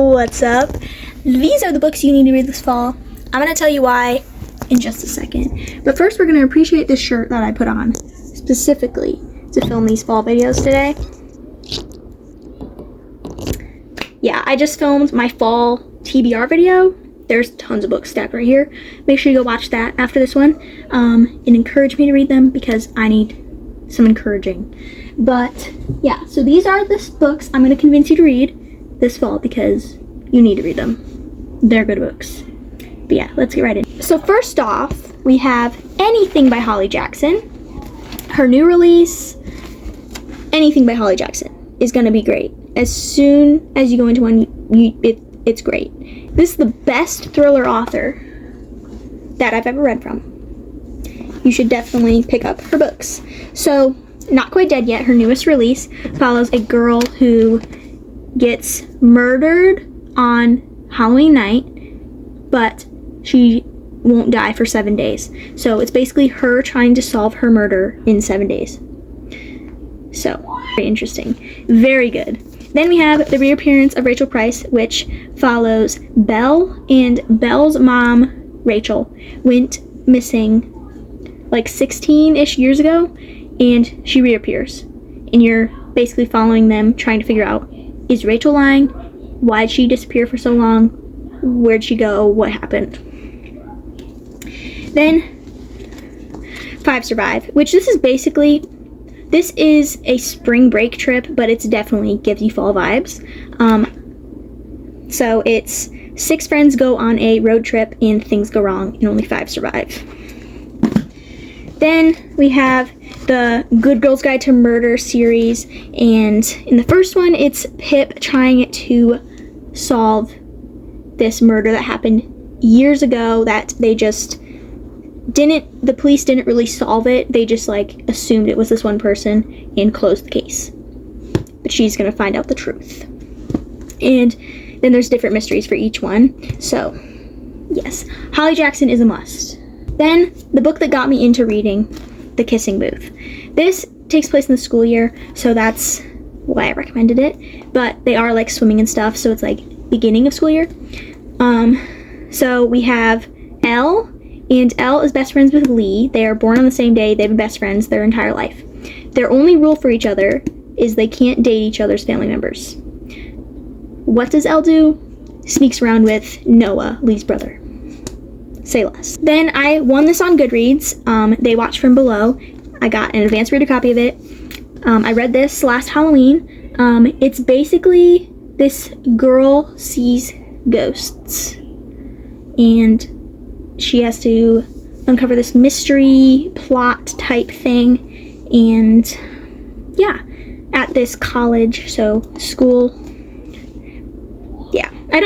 What's up? These are the books you need to read this fall. I'm going to tell you why in just a second. But first, we're going to appreciate this shirt that I put on specifically to film these fall videos today. Yeah, I just filmed my fall TBR video. There's tons of books stacked right here. Make sure you go watch that after this one and encourage me to read them because I need some encouraging. But yeah, so these are the books I'm going to convince you to read this fall because you need to read them. They're good books. But yeah, let's get right in. So first off, we have Anything by Holly Jackson. Her new release, Anything by Holly Jackson, is going to be great. As soon as you go into one, it's great. This is the best thriller author that I've ever read from. You should definitely pick up her books. So, Not Quite Dead Yet, her newest release, follows a girl who gets murdered on Halloween night, but she won't die for 7 days. So it's basically her trying to solve her murder in 7 days. So, very interesting. Very good. Then we have The Reappearance of Rachel Price, which follows Belle, and Belle's mom, Rachel, went missing like 16-ish years ago, and she reappears. And you're basically following them, trying to figure out, is Rachel lying? Why'd she disappear for so long? Where'd she go? What happened? Then, Five Survive, which this is a spring break trip, but it's definitely gives you fall vibes. So it's 6 friends go on a road trip and things go wrong and only 5 survive. Then we have the Good Girls Guide to Murder series, and in the first one, it's Pip trying to solve this murder that happened years ago that the police didn't really solve it. They just assumed it was this one person and closed the case. But she's gonna find out the truth. And then there's different mysteries for each one. So, yes, Holly Jackson is a must. Then, the book that got me into reading, The Kissing Booth. This takes place in the school year, so that's why I recommended it. But they are swimming and stuff, so it's beginning of school year. So we have Elle, and Elle is best friends with Lee. They are born on the same day. They've been best friends their entire life. Their only rule for each other is they can't date each other's family members. What does Elle do? Sneaks around with Noah, Lee's brother. Say less. Then I won this on Goodreads. They Watch From Below. I got an advanced reader copy of it. I read this last Halloween. It's basically this girl sees ghosts, and she has to uncover this mystery plot type thing, and yeah, at this college, so school. Yeah, I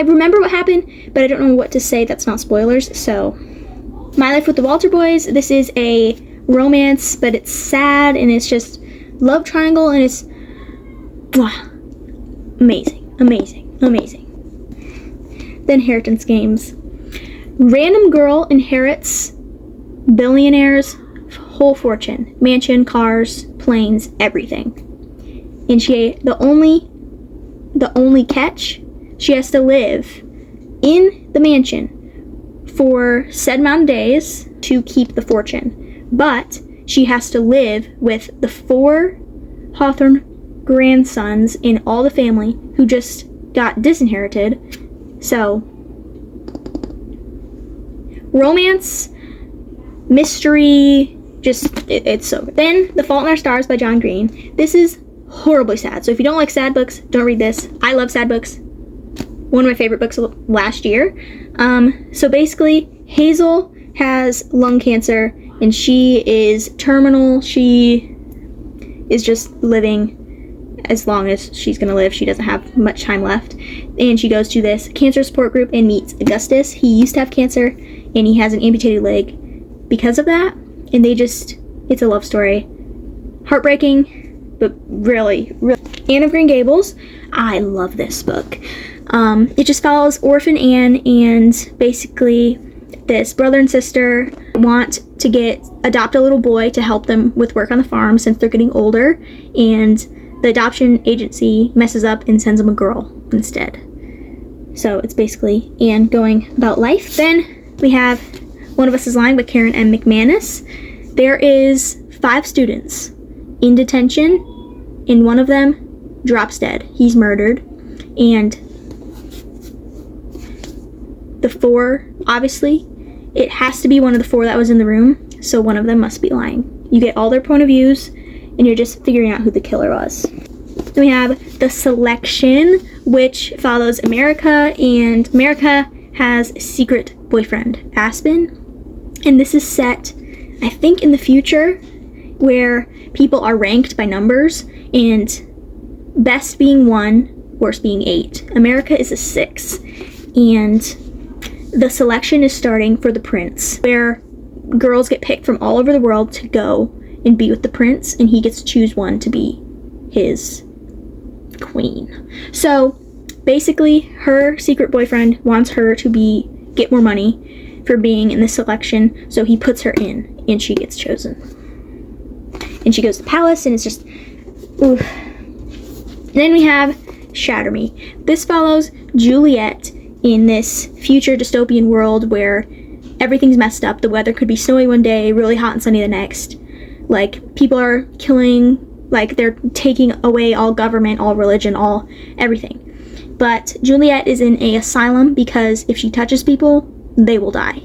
remember what happened, but I don't know what to say that's not spoilers. So, My Life with the Walter Boys, this is a romance, but it's sad, and it's just love triangle, and it's amazing. Then Inheritance Games. Random girl inherits billionaire's whole fortune. Mansion, cars, planes, everything. And the only catch, she has to live in the mansion for set amount of days to keep the fortune. But she has to live with the 4 Hawthorne grandsons in all the family who just got disinherited. So, romance, mystery, it's so good. Then The Fault in Our Stars by John Green. This is horribly sad. So if you don't like sad books, don't read this. I love sad books. One of my favorite books of last year. So basically, Hazel has lung cancer, and she is terminal. She is just living as long as she's going to live. She doesn't have much time left. And she goes to this cancer support group and meets Augustus. He used to have cancer, and he has an amputated leg because of that. And it's a love story. Heartbreaking, but really. Anne of Green Gables. I love this book. It just follows Orphan Anne, and basically this brother and sister want to adopt a little boy to help them with work on the farm since they're getting older, and the adoption agency messes up and sends them a girl instead. So it's basically Anne going about life. Then we have One of Us is Lying by Karen M. McManus. There is 5 students in detention, and one of them drops dead. He's murdered. And the 4, obviously, it has to be one of the 4 that was in the room, so one of them must be lying. You get all their point of views, and you're just figuring out who the killer was. Then we have The Selection, which follows America, and America has a secret boyfriend, Aspen. And this is set, I think, in the future, where people are ranked by numbers, and best being 1, worst being 8. America is a 6, and the selection is starting for the prince, where girls get picked from all over the world to go and be with the prince, and he gets to choose one to be his queen. So basically, her secret boyfriend wants her to get more money for being in the selection, so he puts her in, and she gets chosen. And she goes to the palace, and it's just, oof. And then we have Shatter Me. This follows Juliet in this future dystopian world where everything's messed up. The weather could be snowy one day, really hot and sunny the next. Like, people are killing, like, they're taking away all government, all religion, all everything. But Juliet is in an asylum because if she touches people, they will die.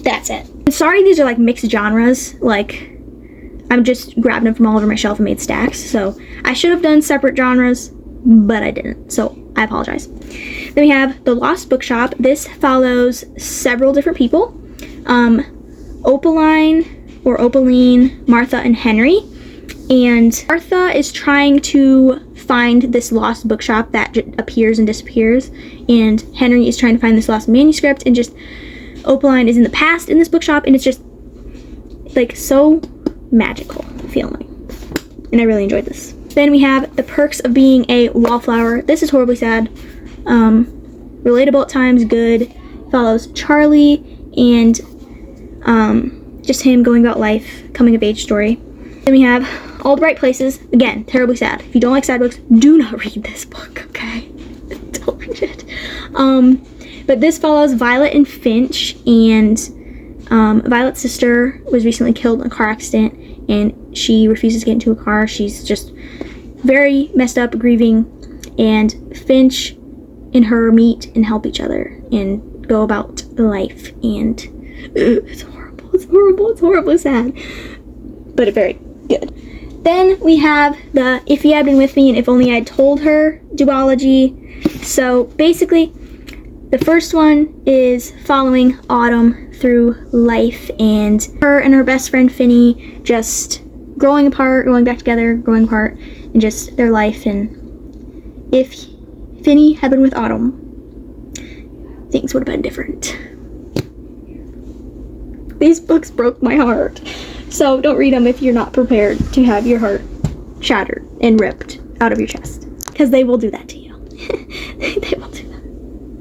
That's it. I'm sorry these are like mixed genres. Like, I'm just grabbing them from all over my shelf and made stacks. So I should have done separate genres, but I didn't. So I apologize. Then we have The Lost Bookshop. This follows several different people. Opaline, Martha, and Henry. And Martha is trying to find this lost bookshop that appears and disappears. And Henry is trying to find this lost manuscript. And just Opaline is in the past in this bookshop. And it's just like so magical feeling. And I really enjoyed this. Then we have The Perks of Being a Wallflower. This is horribly sad. Relatable at times, good. Follows Charlie and just him going about life, coming of age story. Then we have All the Right Places. Again, terribly sad. If you don't like sad books, do not read this book, okay? Don't read it. But this follows Violet and Finch, and Violet's sister was recently killed in a car accident, and she refuses to get into a car. She's just very messed up, grieving, and Finch and her meet and help each other and go about life, and it's horribly sad, but very good. Then we have the If He Had Been With Me and If Only I'd Told Her duology. So basically, the first one is following Autumn through life, and her best friend Finny just growing apart, going back together, growing apart, and just their life. And if Finny had been with Autumn, things would have been different. These books broke my heart. So don't read them if you're not prepared to have your heart shattered and ripped out of your chest. Because they will do that to you. They will do that.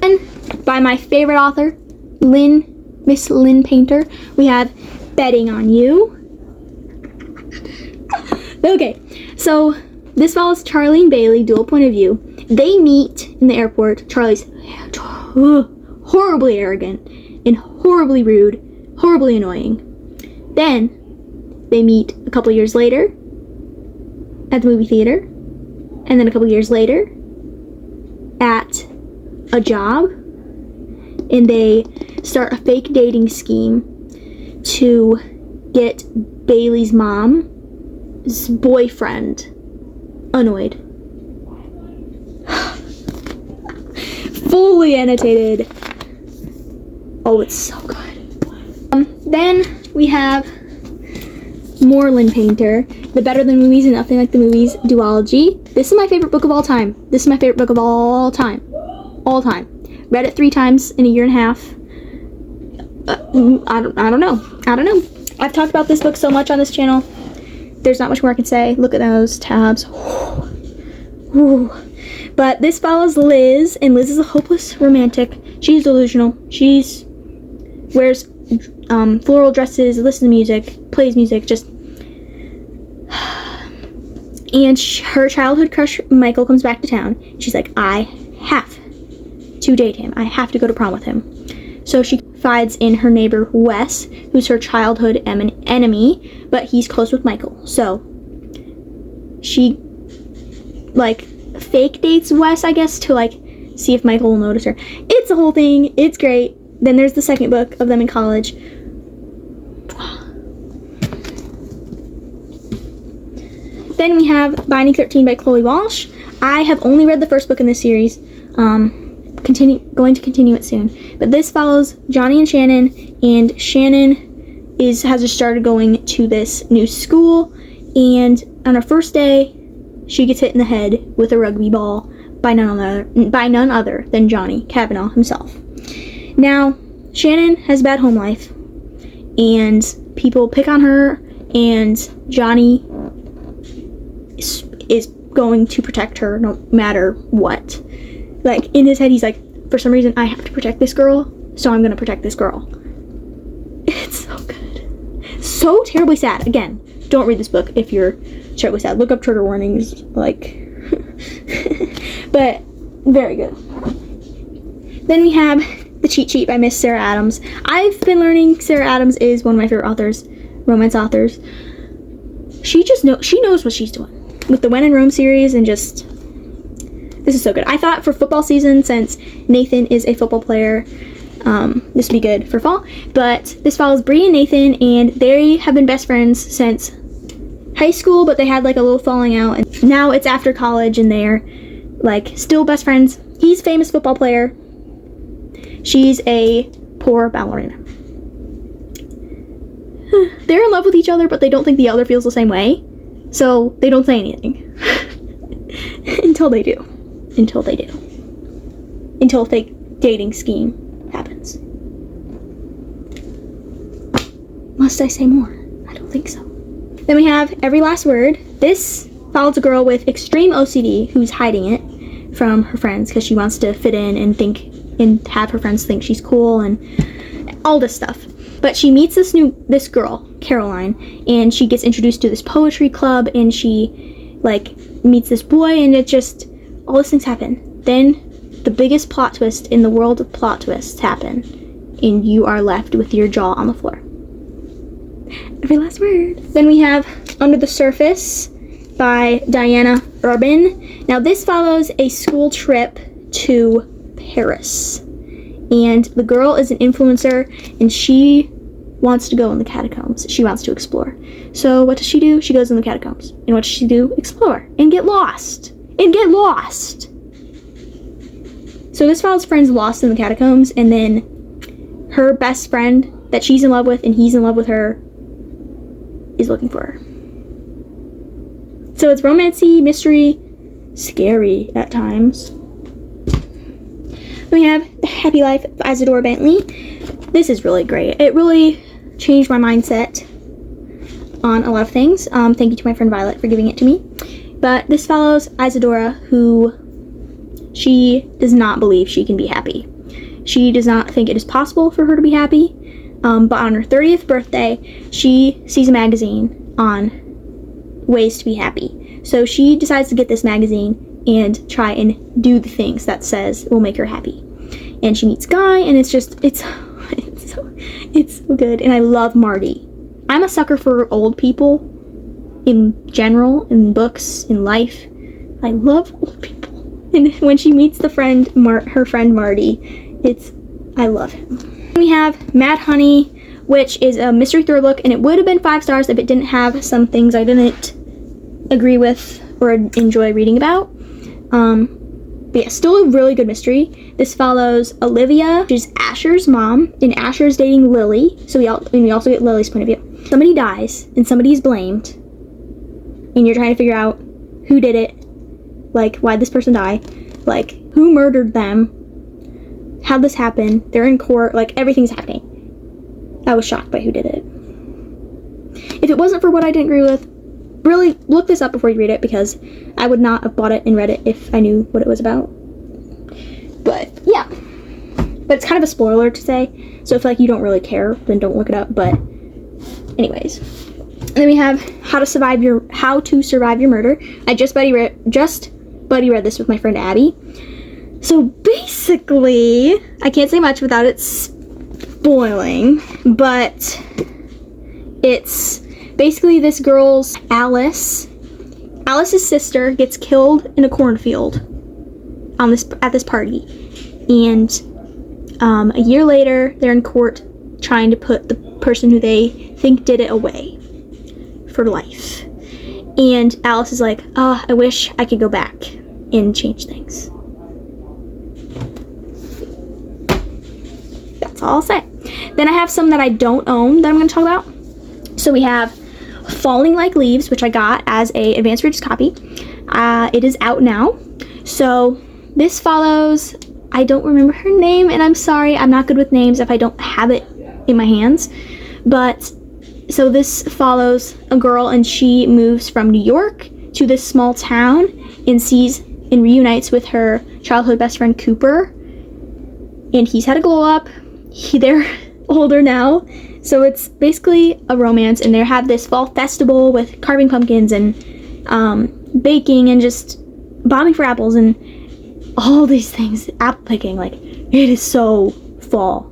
And by my favorite author, Miss Lynn Painter, we have Betting on You. Okay, so this follows Charlie and Bailey, dual point of view. They meet in the airport. Charlie's horribly arrogant and horribly rude, horribly annoying. Then they meet a couple years later at the movie theater, and then a couple years later at a job, and they start a fake dating scheme to get Bailey's mom's boyfriend annoyed. Fully annotated. Oh, it's so good. Then we have more Lynn Painter, the Better Than Movies and Nothing Like the Movies duology. This is my favorite book of all time. This is my favorite book of all time. All time. Read it 3 times in a year and a half. I don't know. I've talked about this book so much on this channel. There's not much more I can say. Look at those tabs. But this follows Liz, and Liz is a hopeless romantic. She's delusional. She's wears floral dresses, listens to music, plays music, just... And her childhood crush, Michael, comes back to town. She's like, I have to date him. I have to go to prom with him. So she confides in her neighbor, Wes, who's her childhood enemy, but he's close with Michael. So she, like, fake dates Wes, I guess, to, like, see if Michael will notice her. It's a whole thing. It's great. Then there's the second book of them in college. Then we have Binding 13 by Chloe Walsh. I have only read the first book in this series. Going to continue it soon. But this follows Johnny and Shannon has just started going to this new school, and on her first day, she gets hit in the head with a rugby ball by none other than Johnny Kavanaugh himself. Now, Shannon has a bad home life, and people pick on her, and Johnny is going to protect her no matter what. Like, in his head, he's like, for some reason, I have to protect this girl, so I'm gonna protect this girl. It's so good. So terribly sad. Again, don't read this book if you're terribly sad. Look up trigger warnings, like, but very good. Then we have The Cheat Sheet by Miss Sarah Adams. I've been learning Sarah Adams is one of my favorite authors, romance authors. She knows what she's doing with the When in Rome series, and just, this is so good. I thought for football season, since Nathan is a football player, this would be good for fall. But this follows Bree and Nathan, and they have been best friends since high school, but they had like a little falling out, and now it's after college, and they're like still best friends. He's a famous football player. She's a poor ballerina. They're in love with each other, but they don't think the other feels the same way, so they don't say anything until they do. Until a fake dating scheme happens. Must I say more? I don't think so. Then we have Every Last Word. This follows a girl with extreme OCD who's hiding it from her friends because she wants to fit in and have her friends think she's cool and all this stuff. But she meets this girl, Caroline, and she gets introduced to this poetry club, and she like meets this boy, and it just, all these things happen. Then the biggest plot twist in the world of plot twists happen, and you are left with your jaw on the floor. Every Last Word. Then we have Under the Surface by Diana Urban. Now this follows a school trip to Paris, and the girl is an influencer, and she wants to go in the catacombs. She wants to explore. So what does she do? She goes in the catacombs. And what does she do? Explore and get lost. So this follows friends lost in the catacombs, and then her best friend that she's in love with and he's in love with her is looking for her. So it's romancy, mystery, scary at times. Then we have The Happy Life of Isadora Bentley. This is really great. It really changed my mindset on a lot of things. Thank you to my friend Violet for giving it to me. But this follows Isadora, who she does not believe she can be happy. She does not think it is possible for her to be happy. But on her 30th birthday, she sees a magazine on ways to be happy. So she decides to get this magazine and try and do the things that says will make her happy. And she meets Guy, and it's so good. And I love Marty. I'm a sucker for old people in general, in books, in life. I love old people. And when she meets her friend Marty, I love him. We have Mad Honey, which is a mystery thriller book, and it would have been 5 stars if it didn't have some things I didn't agree with or enjoy reading about. But yeah, still a really good mystery. This follows Olivia, which is Asher's mom, and Asher's dating Lily. So we also get Lily's point of view. Somebody dies, and somebody is blamed, and you're trying to figure out who did it, like why'd this person die, like who murdered them, how'd this happen, they're in court, like everything's happening. I was shocked by who did it. If it wasn't for what I didn't agree with, really look this up before you read it, because I would not have bought it and read it if I knew what it was about. But yeah, but it's kind of a spoiler to say, so if like you don't really care, then don't look it up. But anyways, then we have How to Survive Your Murder. I just buddy read this with my friend Abby. So basically, I can't say much without it spoiling, but it's basically this girl's Alice's sister gets killed in a cornfield at this party, and a year later they're in court trying to put the person who they think did it away for life. And Alice is like, oh, I wish I could go back and change things. That's all I'll say. Then I have some that I don't own that I'm going to talk about. So we have Falling Like Leaves, which I got as a advanced readers copy. It is out now. So this follows, I don't remember her name, and I'm sorry, I'm not good with names if I don't have it in my hands. But so this follows a girl, and she moves from New York to this small town and reunites with her childhood best friend Cooper. And he's had a glow up. They're older now. So it's basically a romance, and they have this fall festival with carving pumpkins and baking and just bombing for apples and all these things. Apple picking, like, it is so fall.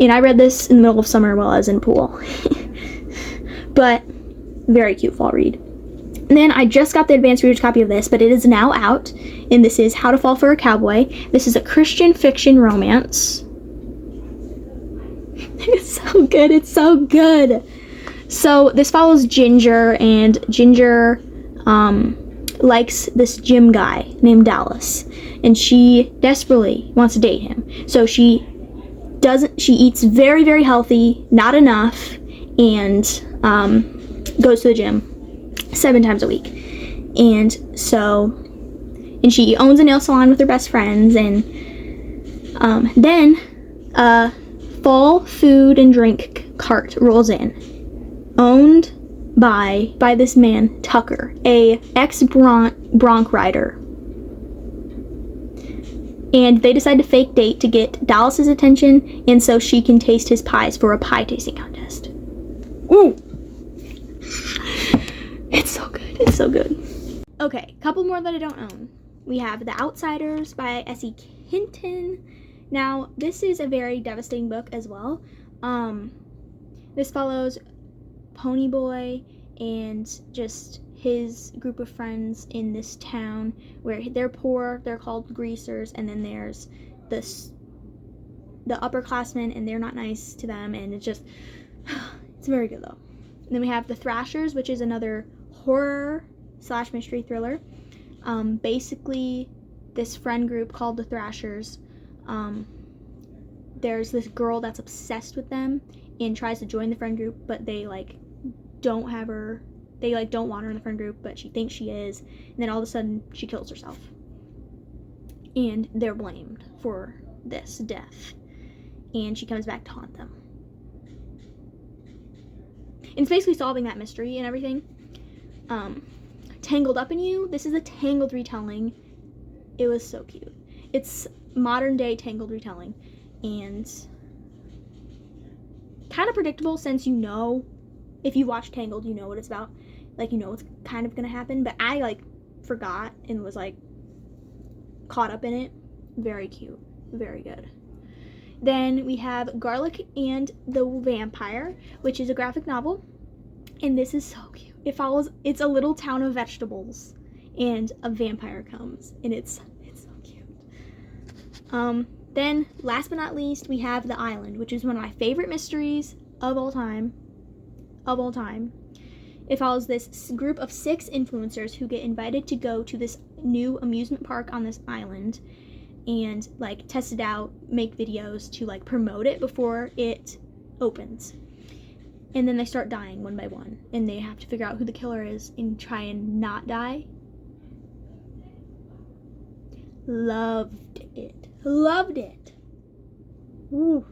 And I read this in the middle of summer while I was in pool. But very cute fall read. And then I just got the advanced reader's copy of this, but it is now out, and this is How to Fall for a Cowboy. This is a Christian fiction romance. It's so good. It's so good. So this follows Ginger, and Ginger likes this gym guy named Dallas, and she desperately wants to date him. So she eats very, very healthy, not enough, and goes to the gym 7 times a week. And she owns a nail salon with her best friends, and then fall food and drink cart rolls in, owned by this man Tucker, a ex-Bronc rider. And they decide to fake date to get Dallas's attention, and so she can taste his pies for a pie tasting contest. Ooh! It's so good. It's so good. Okay, couple more that I don't own. We have The Outsiders by S.E. Hinton. Now, this is a very devastating book as well. This follows Ponyboy and just his group of friends in this town where they're poor, they're called greasers, and then there's the upperclassmen, and they're not nice to them, and it's very good though. And then we have The Thrashers, which is another horror/mystery thriller. Basically, this friend group called The Thrashers, there's this girl that's obsessed with them and tries to join the friend group, but they don't want her in the friend group, but she thinks she is, and then all of a sudden she kills herself, and they're blamed for this death, and she comes back to haunt them, and it's basically solving that mystery and everything. Tangled Up in You, this is a Tangled retelling. It was so cute. It's modern day Tangled retelling, and kind of predictable, since if you watch Tangled, you know what it's about, you know what's kind of gonna happen, but I forgot and was caught up in it. Very cute, very good. Then we have Garlic and the Vampire, which is a graphic novel, and this is so cute. It's a little town of vegetables, and a vampire comes, and it's so cute. Then, last but not least, we have The Island, which is one of my favorite mysteries of all time. It follows this group of 6 influencers who get invited to go to this new amusement park on this island and test it out, make videos to promote it before it opens. And then they start dying one by one, and they have to figure out who the killer is and try and not die. Loved it. Ooh.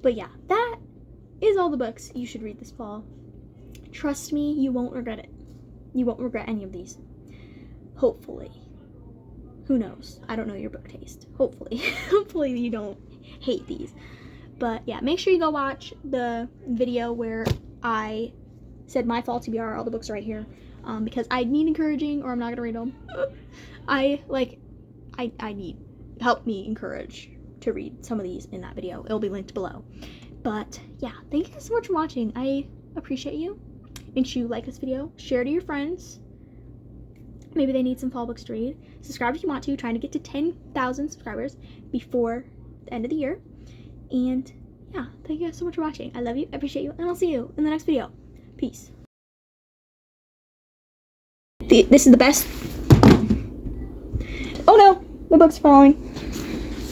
But yeah, that is all the books you should read this fall. Trust me, you won't regret it. You won't regret any of these. Hopefully. Who knows? I don't know your book taste. Hopefully. Hopefully you don't hate these. But yeah, make sure you go watch the video where I said my fall TBR. All the books are right here, because I need encouraging, or I'm not gonna read them. I need help me encourage to read some of these in that video. It'll be linked below. But yeah, thank you guys so much for watching. I appreciate you. Make sure you like this video, share to your friends. Maybe they need some fall books to read. Subscribe if you want to. Trying to get to 10,000 subscribers before the end of the year. And yeah, thank you guys so much for watching. I love you, I appreciate you, and I'll see you in the next video. Peace. This is the best. Oh no, my book's falling.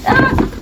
Ah!